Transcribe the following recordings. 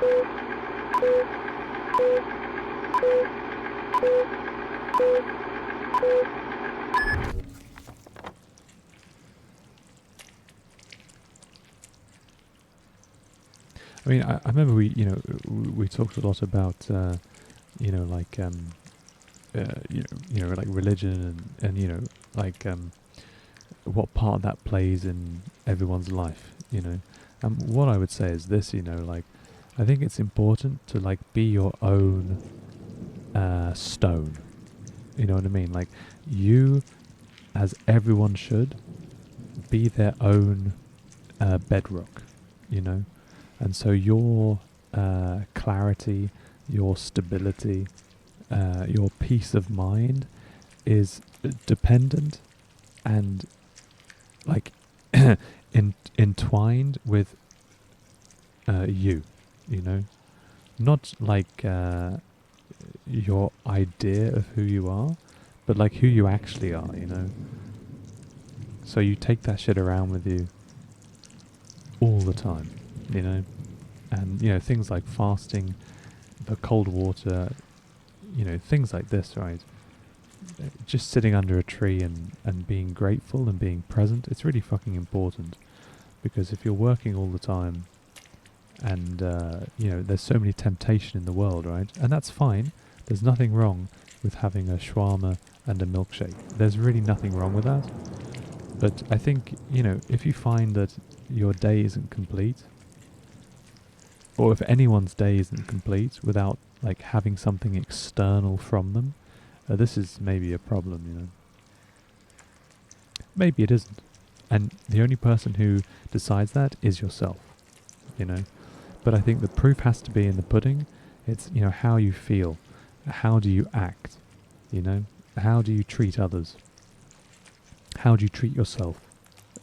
I mean, I remember we talked a lot about like like religion and like what part that plays in everyone's life. What I would say is this. Like I think it's important to like be your own stone. You know what I mean? Like you, as everyone should, be their own bedrock. And so your clarity, your stability, your peace of mind is dependent and like entwined with you, not like your idea of who you are, but like who you actually are. So you take that shit around with you all the time, and things like fasting, the cold water, things like this, right? Just sitting under a tree and being grateful and being present, it's really fucking important. Because if you're working all the time and, there's so many temptation in the world, right? And that's fine. There's nothing wrong with having a shawarma and a milkshake. There's really nothing wrong with that. But I think, if you find that your day isn't complete, or if anyone's day isn't complete without like having something external from them, this is maybe a problem, Maybe it isn't. And the only person who decides that is yourself, But I think the proof has to be in the pudding. It's, how you feel. How do you act? How do you treat others? How do you treat yourself?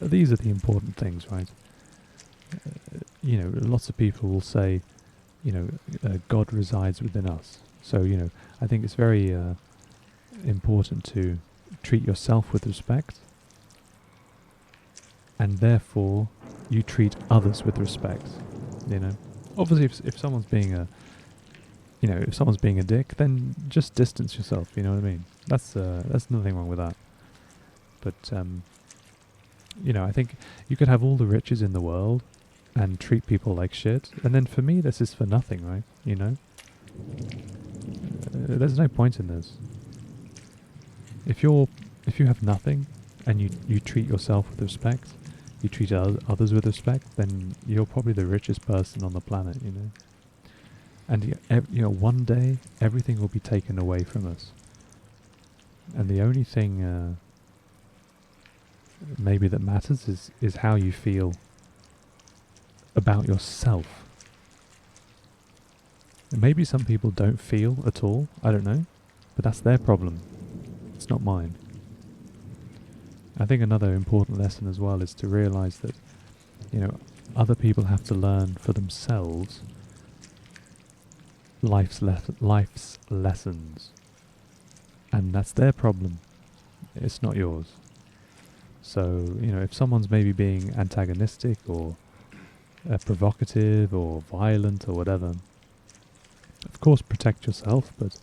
These are the important things, right? Lots of people will say, God resides within us. So, I think it's very important to treat yourself with respect, and therefore you treat others with respect. Obviously, if someone's being a dick, then just distance yourself. You know what I mean? That's nothing wrong with that. But I think you could have all the riches in the world and treat people like shit, and then for me, this is for nothing, right? There's no point in this. If you have nothing and you treat yourself with respect, you treat others with respect, then you're probably the richest person on the planet, And one day everything will be taken away from us, and the only thing maybe that matters is how you feel about yourself. And maybe some people don't feel at all, I don't know, but that's their problem. It's not mine. I think another important lesson as well is to realize that, other people have to learn for themselves life's lessons. And that's their problem. It's not yours. So, if someone's maybe being antagonistic or provocative or violent or whatever, of course protect yourself, but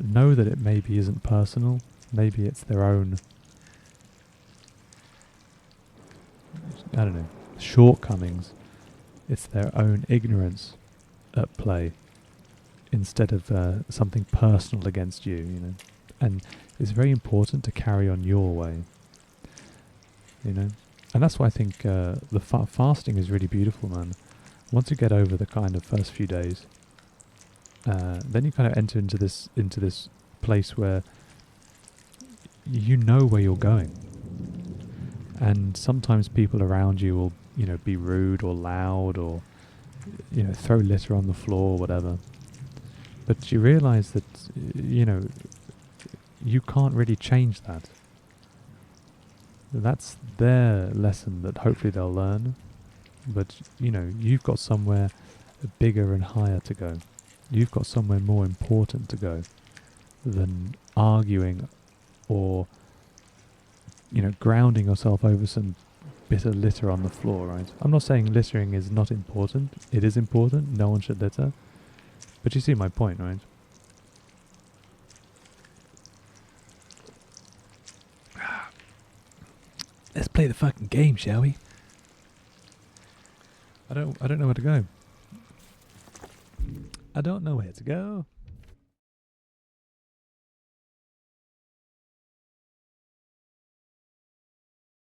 know that it maybe isn't personal. Maybe it's their own, shortcomings. It's their own ignorance at play instead of something personal against you, And it's very important to carry on your way, And that's why I think the fasting is really beautiful, man. Once you get over the kind of first few days, then you kind of enter into this place where you know where you're going. And sometimes people around you will, be rude or loud or, throw litter on the floor or whatever. But you realize that, you can't really change that. That's their lesson that hopefully they'll learn. But, you've got somewhere bigger and higher to go. You've got somewhere more important to go than arguing or, grounding yourself over some bit of litter on the floor, right? I'm not saying littering is not important. It is important. No one should litter. But you see my point, right? Let's play the fucking game, shall we? I don't know where to go. I don't know where to go.